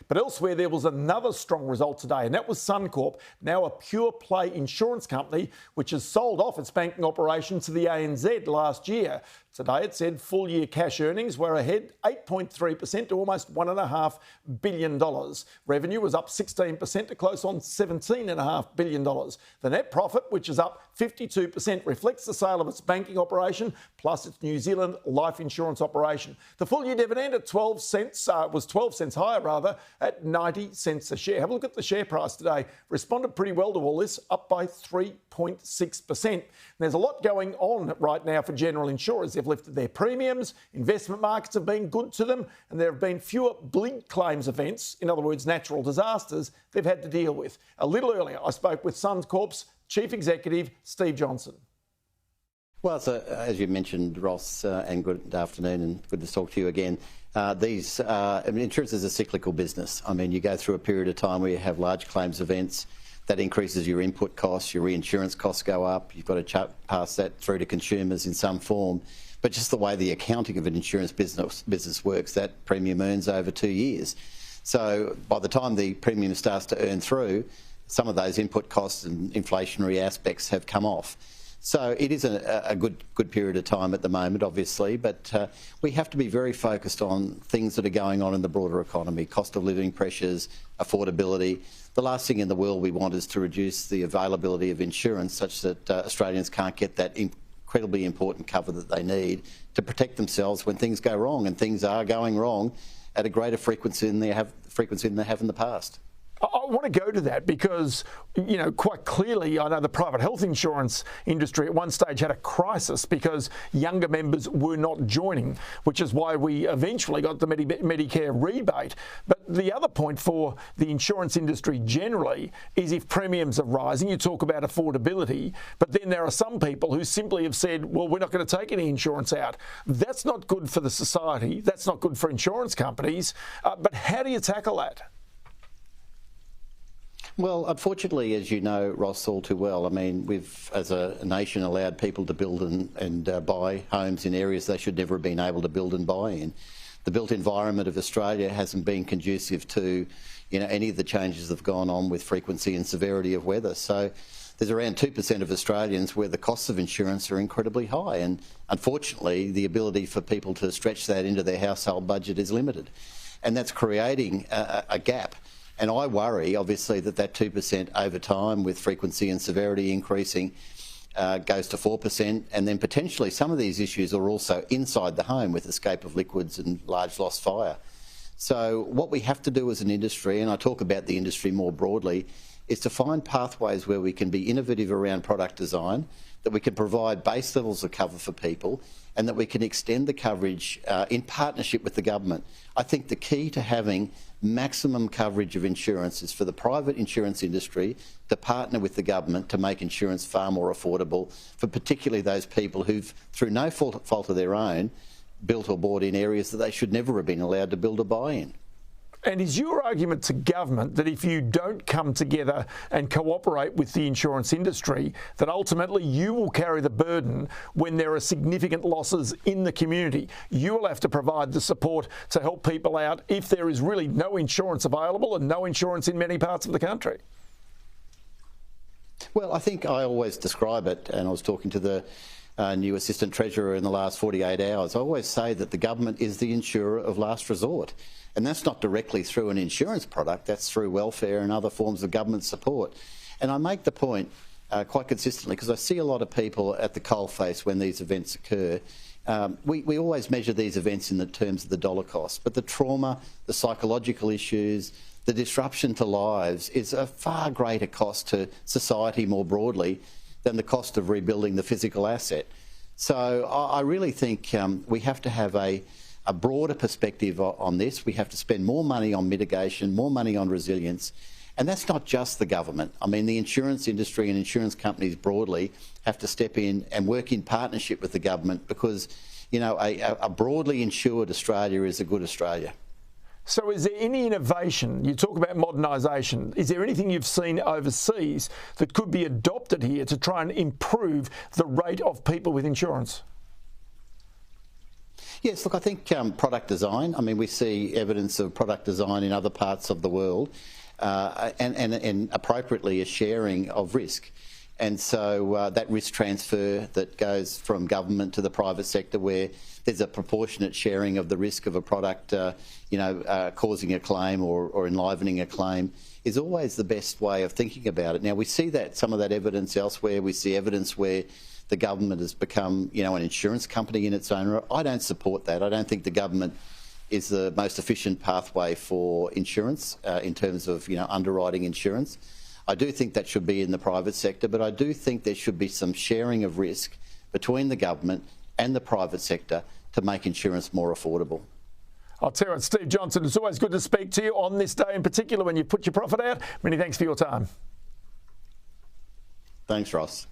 But elsewhere, there was another strong result today, and that was Suncorp, now a pure-play insurance company, which has sold off its banking operation to the ANZ last year. Today, it said full-year cash earnings were ahead 8.3% to almost $1.5 billion. Revenue was up 16% to close on $17.5 billion. The net profit, which is up 52%, reflects the sale of its banking operation plus its New Zealand life insurance operation. The full-year dividend at 12 cents was 12 cents higher, rather, at 90 cents a share. Have a look at the share price today. Responded pretty well to all this, up by 3.6%. There's a lot going on right now for general insurers. They've lifted their premiums, investment markets have been good to them, and there have been fewer big claims events, in other words, natural disasters, they've had to deal with. A little earlier, I spoke with Suncorp's Chief Executive, Steve Johnson. Well, so, as you mentioned, Ross, and good afternoon and good to talk to you again. Insurance is a cyclical business. I mean, you go through a period of time where you have large claims events. That increases your input costs, your reinsurance costs go up. You've got to pass that through to consumers in some form. But just the way the accounting of an insurance business works, that premium earns over 2 years. So by the time the premium starts to earn through, some of those input costs and inflationary aspects have come off. So it is a good period of time at the moment, obviously, but we have to be very focused on things that are going on in the broader economy, cost of living pressures, affordability. The last thing in the world we want is to reduce the availability of insurance such that Australians can't get that incredibly important cover that they need to protect themselves when things go wrong, and things are going wrong at a greater frequency than they have in the past. I want to go to that because, you know, quite clearly, I know the private health insurance industry at one stage had a crisis because younger members were not joining, which is why we eventually got the Medicare rebate. But the other point for the insurance industry generally is if premiums are rising, you talk about affordability, but then there are some people who simply have said, well, we're not going to take any insurance out. That's not good for the society. That's not good for insurance companies. But how do you tackle that? Well, unfortunately, as you know, Ross, all too well, I mean, we've, as a nation, allowed people to build and buy homes in areas they should never have been able to build and buy in. The built environment of Australia hasn't been conducive to, you know, any of the changes that have gone on with frequency and severity of weather. So there's around 2% of Australians where the costs of insurance are incredibly high, and unfortunately, the ability for people to stretch that into their household budget is limited, and that's creating a gap. And I worry, obviously, that 2% over time with frequency and severity increasing goes to 4%, and then potentially some of these issues are also inside the home with escape of liquids and large loss fire. So what we have to do as an industry, and I talk about the industry more broadly, is to find pathways where we can be innovative around product design, that we can provide base levels of cover for people, and that we can extend the coverage in partnership with the government. I think the key to having maximum coverage of insurance is for the private insurance industry to partner with the government to make insurance far more affordable for particularly those people who've, through no fault of their own, built or bought in areas that they should never have been allowed to build or buy in. And is your argument to government that if you don't come together and cooperate with the insurance industry, that ultimately you will carry the burden when there are significant losses in the community? You will have to provide the support to help people out if there is really no insurance available and no insurance in many parts of the country. Well, I think I always describe it, and I was talking to the new Assistant Treasurer in the last 48 hours, I always say that the government is the insurer of last resort. And that's not directly through an insurance product, that's through welfare and other forms of government support. And I make the point quite consistently, because I see a lot of people at the coalface when these events occur. We always measure these events in the terms of the dollar cost, but the trauma, the psychological issues, the disruption to lives is a far greater cost to society more broadly than the cost of rebuilding the physical asset. So I really think we have to have a broader perspective on this. We have to spend more money on mitigation, more money on resilience. And that's not just the government. I mean, the insurance industry and insurance companies broadly have to step in and work in partnership with the government because, you know, a broadly insured Australia is a good Australia. So is there any innovation? You talk about modernisation. Is there anything you've seen overseas that could be adopted here to try and improve the rate of people with insurance? Yes, look, I think product design, I mean, we see evidence of product design in other parts of the world and appropriately a sharing of risk. And so that risk transfer that goes from government to the private sector, where there's a proportionate sharing of the risk of a product, causing a claim or enlivening a claim, is always the best way of thinking about it. Now, we see that some of that evidence elsewhere. We see evidence where the government has become, an insurance company in its own right. I don't support that. I don't think the government is the most efficient pathway for insurance in terms of, underwriting insurance. I do think that should be in the private sector, but I do think there should be some sharing of risk between the government and the private sector to make insurance more affordable. I'll tell you what, Steve Johnson, it's always good to speak to you on this day in particular when you put your profit out. Many thanks for your time. Thanks, Ross.